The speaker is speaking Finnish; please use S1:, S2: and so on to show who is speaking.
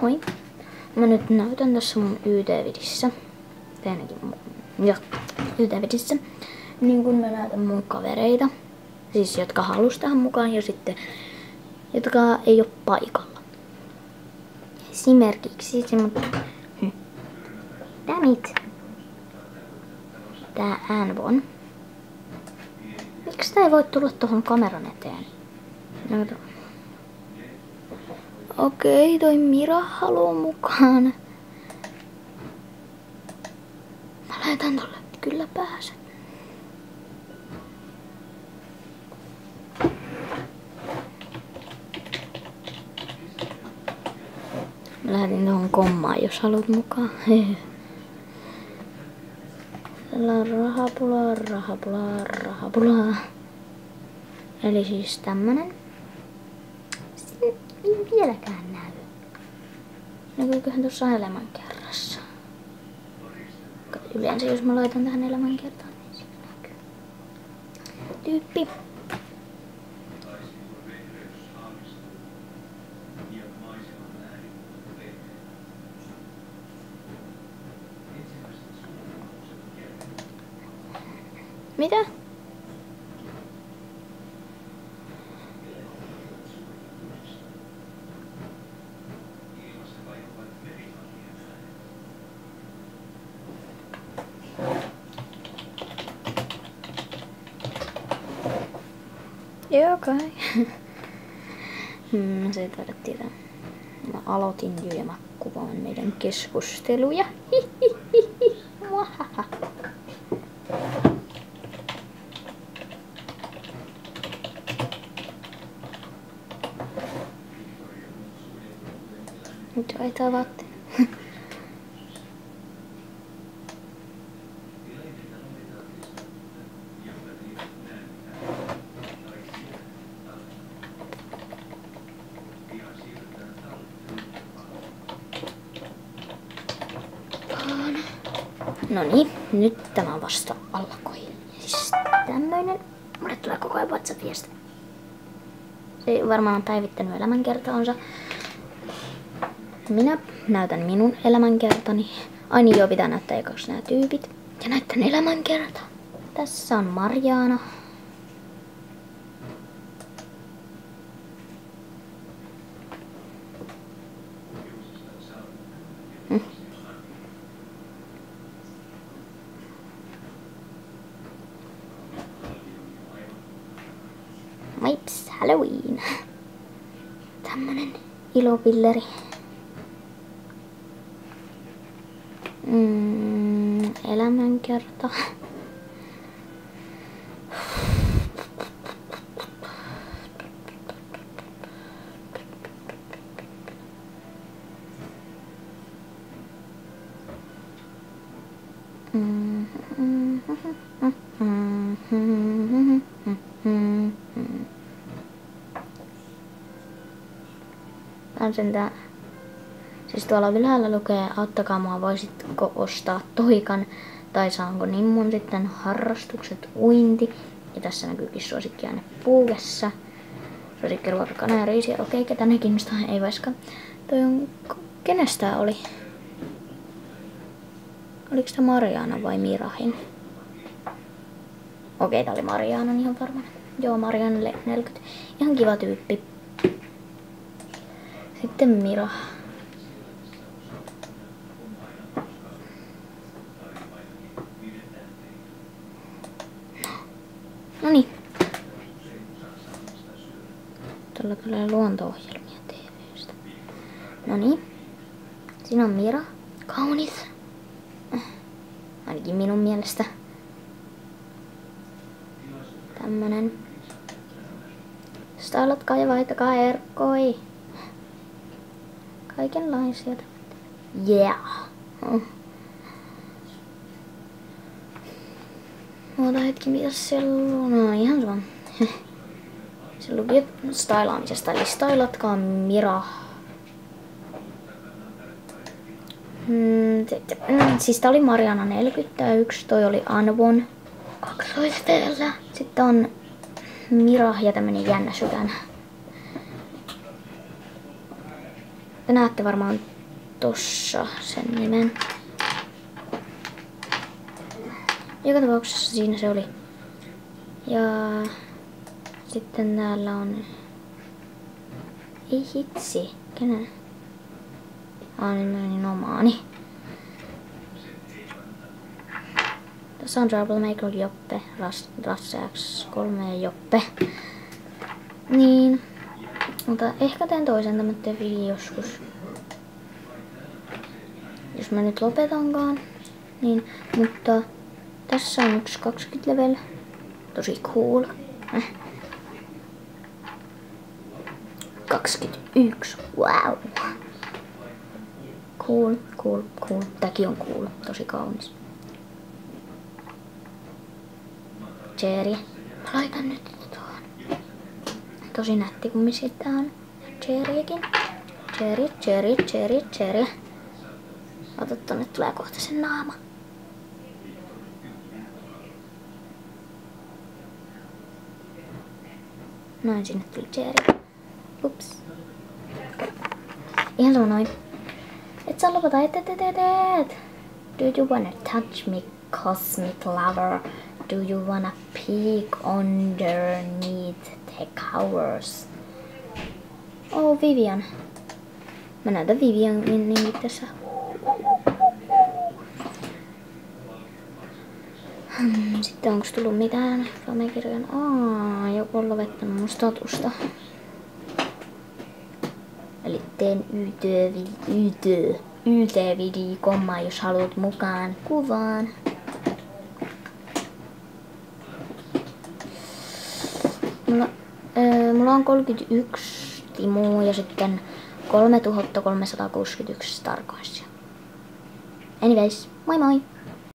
S1: moi. Mä nyt näytän tässä mun YT-vidissä. Tai ainakin YT-vidissä. Niin kun mä näytän mun kavereita. Siis jotka halus tähän mukaan ja sitten jotka ei oo paikalla. Esimerkiksi Dammit. Tää Anvon. Miksi tää ei voi tulla tohon kameran eteen? No, okei, toi Mira haluu mukaan. Mä laitan tolle, kyllä pääset. Mä lähetin tohon kommaan, jos haluat mukaan. Rahapulaa. Eli siis tämmönen. Sitten ei vieläkään näy. Näkyyköhän tuossa elämänkerrassa? Yleensä jos mä laitan tähän elämänkertaan, niin siinä näkyy. Tyyppi. Mitä? Joo kai. Se ei taida tietää. Mä aloitin jo ja mä kuvaan meidän keskusteluja. Nyt vaihtaa vaatteet. Noniin, nyt tämä vasta alkoi. Siis tämmöinen. Mulle tulee koko ajan WhatsApp-viesti. Se varmaan on päivittänyt elämänkertaansa. Minä näytän minun elämänkertani. Ai niin joo, pitää näyttää ekaksi nämä tyypit. Ja näytän elämänkerta. Tässä on Mariana. Maips, Halloween. Tämmönen ilopilleri. Elämänkerta. Sentään. Siis tuolla ylhäällä lukee, auttakaa mua, voisitko ostaa toikan tai saanko nimmun sitten harrastukset, uinti. Ja tässä näkyykin suosikkiaine puukessa. Suosikkiruoka, kana ja riisiä. Okei, ketä ne kiinnostaa? Ei vaiskaan. Toi on, kenestä oli? Oliko tää Mariana vai Mirahin? Okei, tää oli Marianan ihan varmaan. Joo, Marianalle 40. Ihan kiva tyyppi. Sitten Mira. Noniin. Tuolla tulee luonto-ohjelmia TV:stä. Noniin. Siinä on Mira. Kaunis. Ainakin minun mielestä. Tämmönen. Stylatkaa ja vaihtakaa erkkoi. Kaikenlaisia. Yeah. Oota hetki, mitäs siellä on? No ihan sama. Se luki stylaamisesta, eli stylatkaa Mira. Siis tää oli Mariana 41, toi oli Anvon 12 teellä. Sitten on Mira ja tämmönen jännä sydän. Te näette varmaan tossa sen nimen. Joka tapauksessa siinä se oli. Ja sitten täällä on... Ei hitsi. Kenen? Nyt menin omaani. Tässä on Troublemaker, Joppe, Rasse X3 ja Joppe. Niin. Mutta ehkä teen toisen tämmönen video joskus. Jos mä nyt lopetankaan. Niin, mutta tässä on yksi 20 level. Tosi cool. 21. Wow. Cool, cool, cool. Tämäkin on cool. Tosi kaunis. Cherry. Mä laitan nyt tuohon. Tosi nätti kumminkin tää on. Cherrykin. Cherry, cherry, cherry, cherry. Ota tonne, tulee kohta sen naama. Noin, sinne tuli cherry. Ups. Ihan sama noin. Et saa lopata, et. Do you wanna touch me, cosmic lover? Do you wanna peek underneath the covers? Oh, Vivian. Mä näytän Vivianin nimi tässä. Sitten onko tullut mitään famekirjan? Joku on lopettanut mun statusta. Eli teen YT-video-kommaa, jos haluat mukaan kuvaan. Mulla on 31 timua ja sitten 3361 Starcoinsia. Anyways, moi moi!